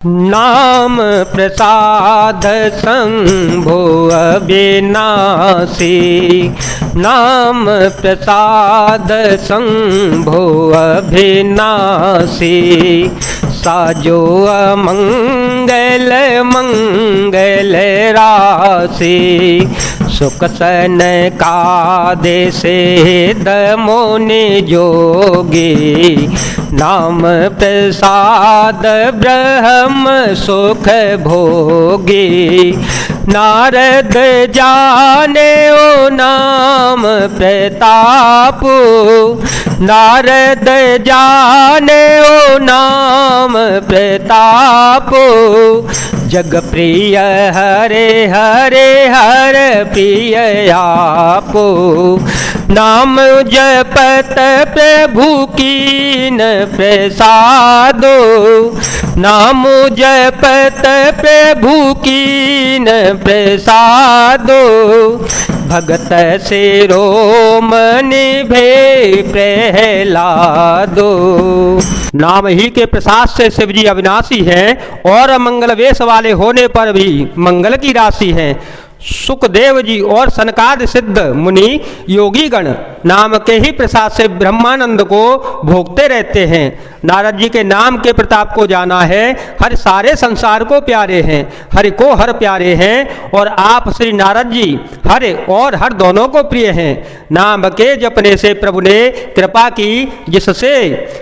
नाम प्रसाद शंभो अविनाशी। नाम प्रसाद शंभो अविनाशी। साजो अमंगल मंगल राशि। सुख सन का देशे दमोनि जोगी। नाम प्रसाद ब्रह्म सुख भोगी। नारद जाने ओ नाम प्रताप। नारद जाने ओ नाम प्रताप। जग प्रिय हरे हरे हर प्रिय आपो। नाम जपत प्रभु कीन प्रसादो। नाम जपत प्रभु कीन प्रसादो। भगत शिरोमणि भे प्रहलादो। नाम ही के प्रसाद से शिव जी अविनाशी हैं और मंगल वेश वाले होने पर भी मंगल की राशि हैं। सुखदेव जी और सनकादि सिद्ध मुनि योगी गण नाम के ही प्रसाद से ब्रह्मानंद को भोगते रहते हैं। नारद जी के नाम के प्रताप को जाना है। हर सारे संसार को प्यारे हैं, हरि को हर प्यारे हैं और आप श्री नारद जी हर और हर दोनों को प्रिय हैं। नाम के जपने से प्रभु ने कृपा की, जिससे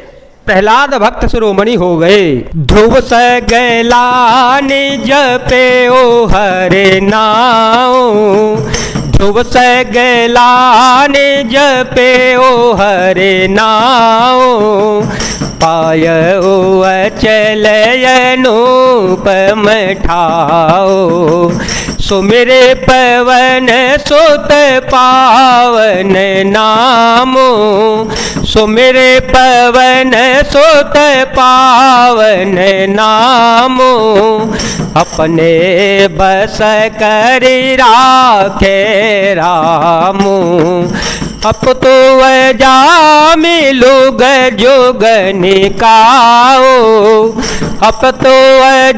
प्रहलाद भक्त शिरोमणि हो गए। ध्रुव सगला निज पे ओ हरे नाओ। ध्रुव सगला निज पे ओ हरे नाओ। पाय ओ अचल अनूपम ठाओ। सुमिरे पवन सुत पावन नामो। सुमिरे पवन सुत पावन नामो। अपने बस करि राखे रामो। अप तो जामिलुग जुग निकाओ। अप तो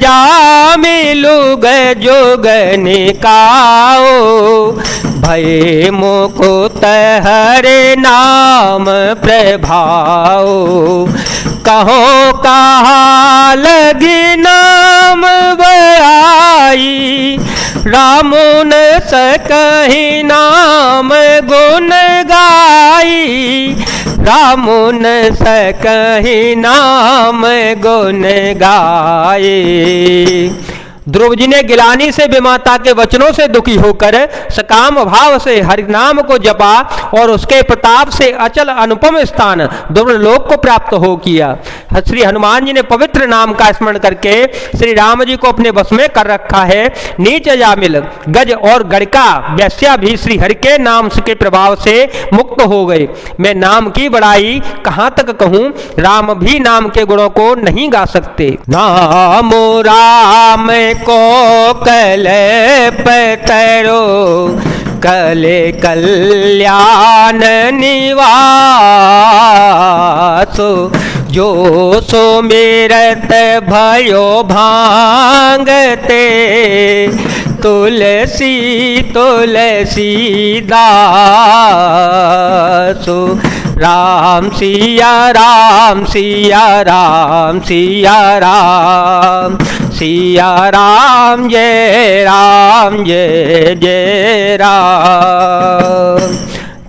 जामिलुग जुग निकाओ। भय मुकुत हरे नाम प्रभाओ। कहो कहा लगी नाम बड़ाई। रामो न सकहि नाम गुण गाई। रामो न सकहि नाम गुण गाई। ध्रुव जी ने गिलानी से विमाता के वचनों से दुखी होकर सकाम भाव से हरिनाम को जपा और उसके प्रताप से अचल अनुपम स्थान दुर्लोक को प्राप्त हो किया। श्री हनुमान जी ने पवित्र नाम का स्मरण करके श्री राम जी को अपने वश में कर रखा है। नीच जामिल गज और गड़का वैश्या भी श्री हरि के नाम के प्रभाव से मुक्त हो गए। मैं नाम की बड़ाई कहाँ तक कहूँ, राम भी नाम के गुणों को नहीं गा सकते। नामो राम को कल पतरो। कले कल्याण निवासो। जो सो मेरत भयो भांगते। तुलसी तुलसी दासो। राम सिया राम सिया राम सिया राम। सिया राम जय जय राम।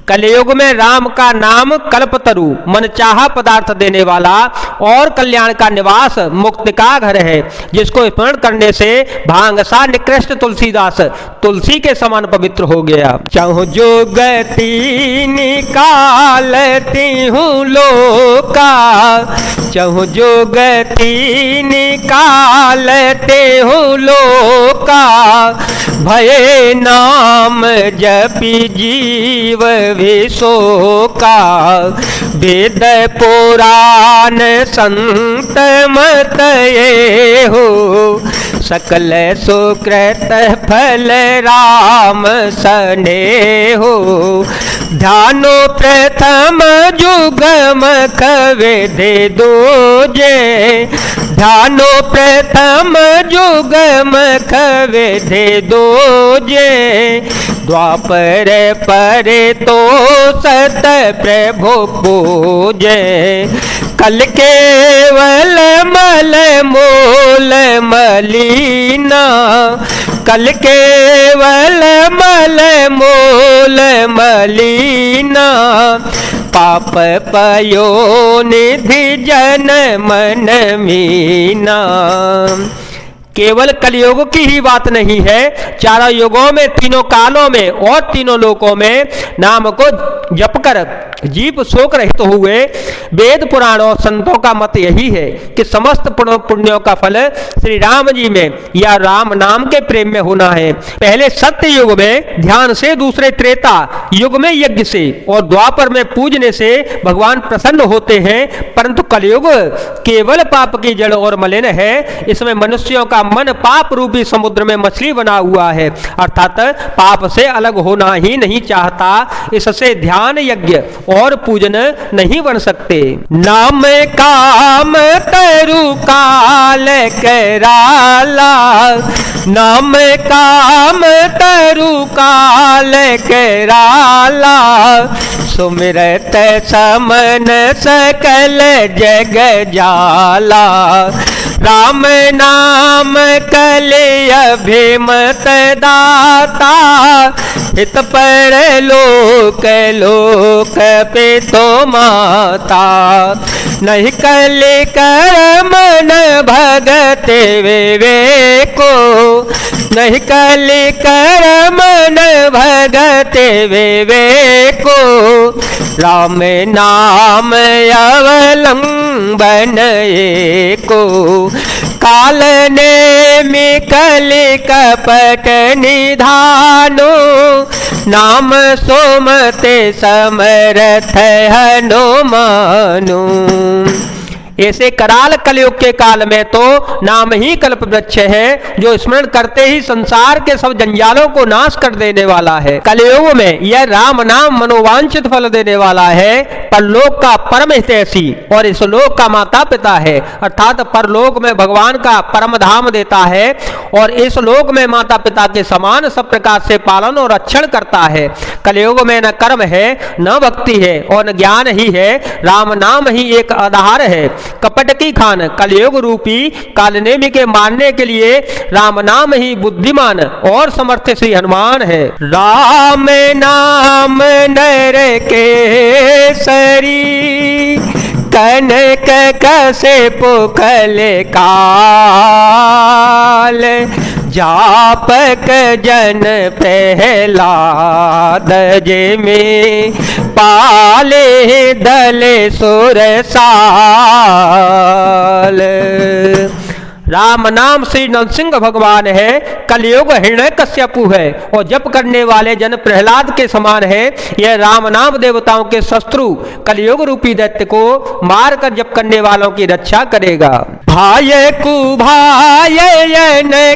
कलयुग में राम का नाम कल्पतरु मन चाहा पदार्थ देने वाला और कल्याण का निवास मुक्ति का घर है, जिसको स्मरण करने से भांगसा निकृष्ट तुलसीदास तुलसी के समान पवित्र हो गया। चाहूं जो गति निकालती हूँ लोका। चाहूं जो गति निकालते हूँ लोका। भय नाम जपि जीव विशोका। वेद पुराण संत मत ये हो। सकल सुकृत फल राम स्नेहो, ध्यानो प्रथम जुगम विधि दूजे, ध्यानो प्रथम जुगम विधि दूजे, द्वापर पर तो सत प्रभु पूजे, कल केवल मल मूल मलीना, कल केवल मल मूल मलीना, पाप पयो निधि जन मन मीना। केवल कलयुग की ही बात नहीं है, चारों युगों में, तीनों कालों में और तीनों लोकों में नाम को जप कर जीव शोक रहित हुए। वेद पुराण और संतों का मत यही है कि समस्त पुण्यों का फल श्री राम जी में या राम नाम के प्रेम में होना है। पहले सत्य युग में ध्यान से, दूसरे त्रेता युग में यज्ञ से और द्वापर में पूजने से भगवान प्रसन्न होते हैं। परंतु कलयुग केवल पाप की जड़ और मलिन है। इसमें मनुष्यों का मन पाप रूपी समुद्र में मछली बना हुआ है, अर्थात पाप से अलग होना ही नहीं चाहता। इससे ध्यान, यज्ञ और पूजन नहीं बन सकते। नाम काम तरु काल कराला, नाम काम तरु काल कराला, सुमिरत समन सकल जग जाला, राम नाम कले अभिमत दाता, हित पर लोक लोक पे तो माता, नहीं कले कर्म न भगत विवेको, नहीं कले कर्म न भगत विवेको, राम नाम अवलंबन एको, काल ने मिकल कपट निधानो, नाम सोमते समरथ हनुमानो। ऐसे कराल कलयुग के काल में तो नाम ही कल्प वृक्ष है, जो स्मरण करते ही संसार के सब जंजालों को नाश कर देने वाला है। कलयुग में यह राम नाम मनोवांछित फल देने वाला है, परलोक का परम हितैषी और इस लोक का माता पिता है, अर्थात परलोक में भगवान का परम धाम देता है और इस लोक में माता पिता के समान सब प्रकार से पालन और रक्षण करता है। कलयुग में न कर्म है, न भक्ति है और न ज्ञान ही है, राम नाम ही एक आधार है। कपट की खान कलयुग रूपी कालनेमी के मारने के लिए राम नाम ही बुद्धिमान और समर्थ श्री हनुमान है। राम नाम नर के सरी, कनक कसे पुखल काल, जापक जन प्रहलाद जे में, पाले दले सुरसाल। राम नाम श्री नरसिंह भगवान है, कलयुग हिरण्यकश्यपु है और जप करने वाले जन प्रहलाद के समान है। यह राम नाम देवताओं के शत्रु कलयुग रूपी दैत्य को मार कर जप करने वालों की रक्षा करेगा। भाय कु भाय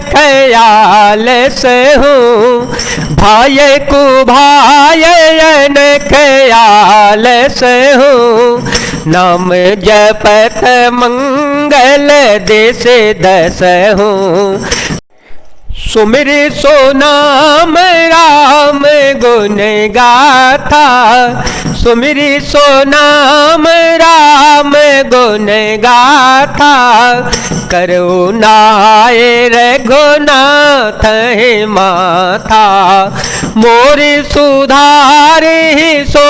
खयाल से हूँ, भाय कु भाय खयाल से हूँ, नाम जपत मंगल देश दस हूँ, सुमिर सो नाम राम गुण गाथा, सुमिर सो नाम राम गुण गाथा, करुणाए रघुनाथ माथा, मोर सुधारे सो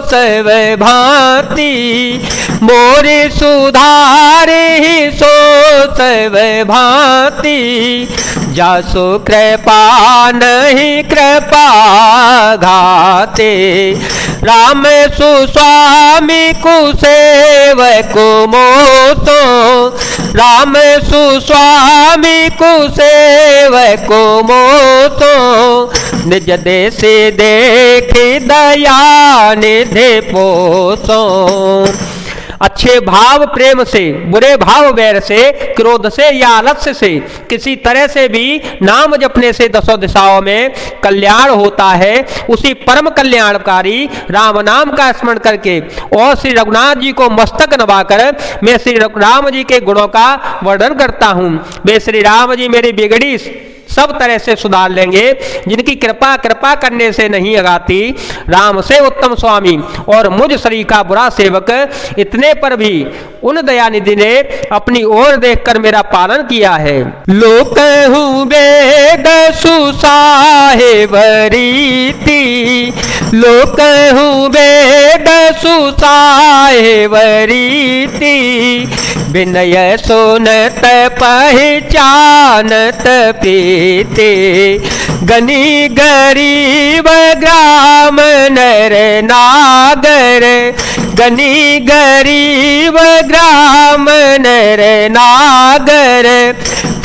सब भांति, मोर सुधारे सो सब भांति, जासो कृपा नहीं कृपा घाते, राम सुस्वामी कुसेवको मोतो, राम सुस्वामी कुसेवको मोतो, निज देश देखी दया निधि पोसो, अच्छे भाव प्रेम से, बुरे भाव वैर से, क्रोध से या आलस्य से किसी तरह से भी नाम जपने से दसों दिशाओं में कल्याण होता है। उसी परम कल्याणकारी राम नाम का स्मरण करके और श्री रघुनाथ जी को मस्तक नवाकर मैं श्री राम जी के गुणों का वर्णन करता हूं। वे श्री राम जी मेरी बिगड़ी सब तरह से सुधार लेंगे, जिनकी कृपा करने से नहीं अगाती। राम से उत्तम स्वामी और मुझ शरी का बुरा सेवक, इतने पर भी उन दयानिधि ने अपनी ओर देखकर मेरा पालन किया है। लोक हूँ वेद सुसाहेब रीति, लोक हूँ वेद सुसाहेब रीति, विनय सुनत पहचानत प्रीति, गनी गरीब ग्राम नर नागर, गनी गरीब ग्राम नर नागर,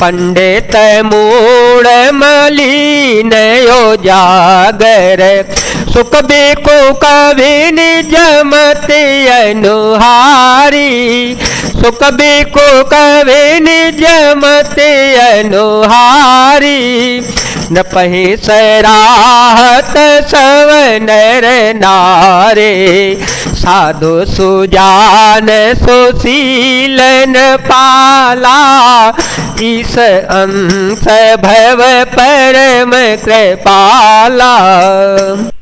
पंडित मूढ़ मलिन उजागर, सुख बेको कभी निज मत अनुहारी, सुख बेको कभी निज मत अनुहारी, न पहि सराहत सब नर नारे, साधु सुजान सुशीलन पाला, ईस अंश भव परम कृपाला।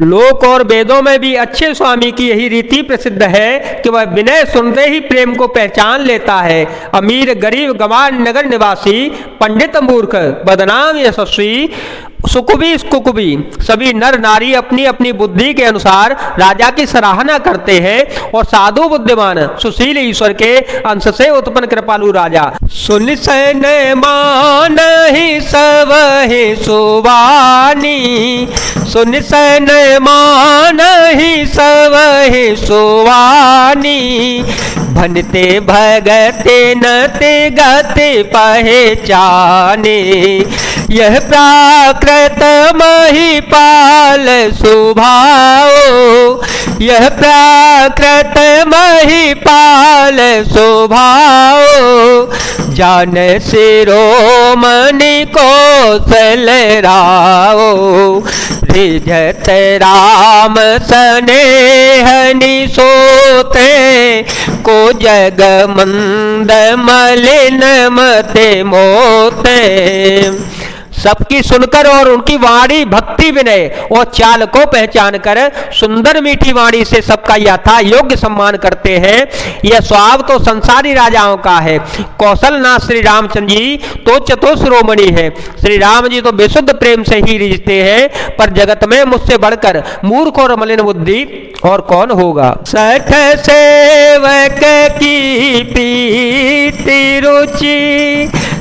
लोक और वेदों में भी अच्छे स्वामी की यही रीति प्रसिद्ध है कि वह विनय सुनते ही प्रेम को पहचान लेता है। अमीर गरीब गंवार नगर निवासी, पंडित मूर्ख बदनाम यशस्वी, सुकुबी कुकुबी, सभी नर नारी अपनी अपनी बुद्धि के अनुसार राजा की सराहना करते हैं और साधु बुद्धिमान सुशील ईश्वर के अंश से उत्पन्न कृपालु राजा। सुन सन मान ही सब ही सुवानी, सुन सन मान ही सब ही सुवानी, भनते भगते नते गते पहचाने, यह प्राकृत महिपाल स्वभाव, यह प्राकृत महिपाल स्वभाव, जान शिरोमणि कौशल राओ, रिझत राम स्नेहनि सोते, को जग मंद मलिन मते मोते। सबकी सुनकर और उनकी वाणी भक्ति विनय और चाल को पहचान कर सुंदर मीठी वाणी से सबका यथा योग्य सम्मान करते हैं। यह स्वभाव तो संसारी राजाओं का है। कौशलनाथ श्री रामचंद्र जी तो चतुश्रोमणि है। श्री राम जी तो विशुद्ध प्रेम से ही रिझते हैं, पर जगत में मुझसे बढ़कर मूर्ख और मलिन बुद्धि और कौन होगा। सठ सेवक की प्रीति रुचि,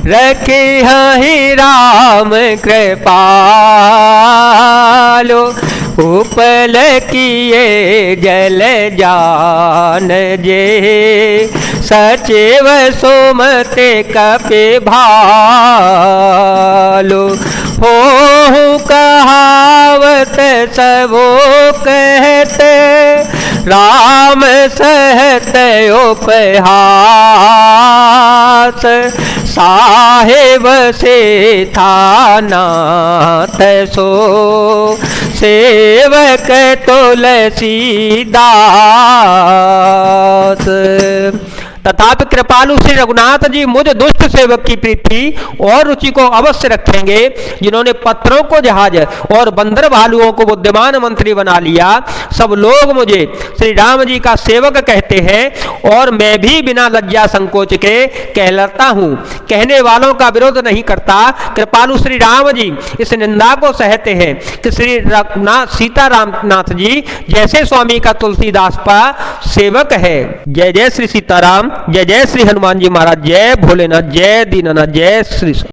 रखे ही राम कृपालो, उपल किए जल जान जे, सचिव सुमते कपि भालो, हो कहावत सबो कहते, राम सहत उपहास, साहेब से थानात सो, सेवक तुलसीदास। तथापि कृपालु श्री रघुनाथ जी मुझ दुष्ट सेवक की प्रीति और रुचि को अवश्य रखेंगे, जिन्होंने पत्थरों को जहाज और बंदर भालुओं को बुद्धिमान मंत्री बना लिया। सब लोग मुझे श्री राम जी का सेवक कहते हैं और मैं भी बिना लज्जा संकोच के कहलाता हूँ। कहने वालों का विरोध नहीं करता। कृपालु श्री राम जी इस निंदा को सहते हैं कि श्री सीतारामनाथ जी जैसे स्वामी का तुलसीदास का सेवक है। जय जय श्री सीताराम, जय जय श्री हनुमान जी महाराज, जय भोलेनाथ, जय दीनानाथ, जय श्री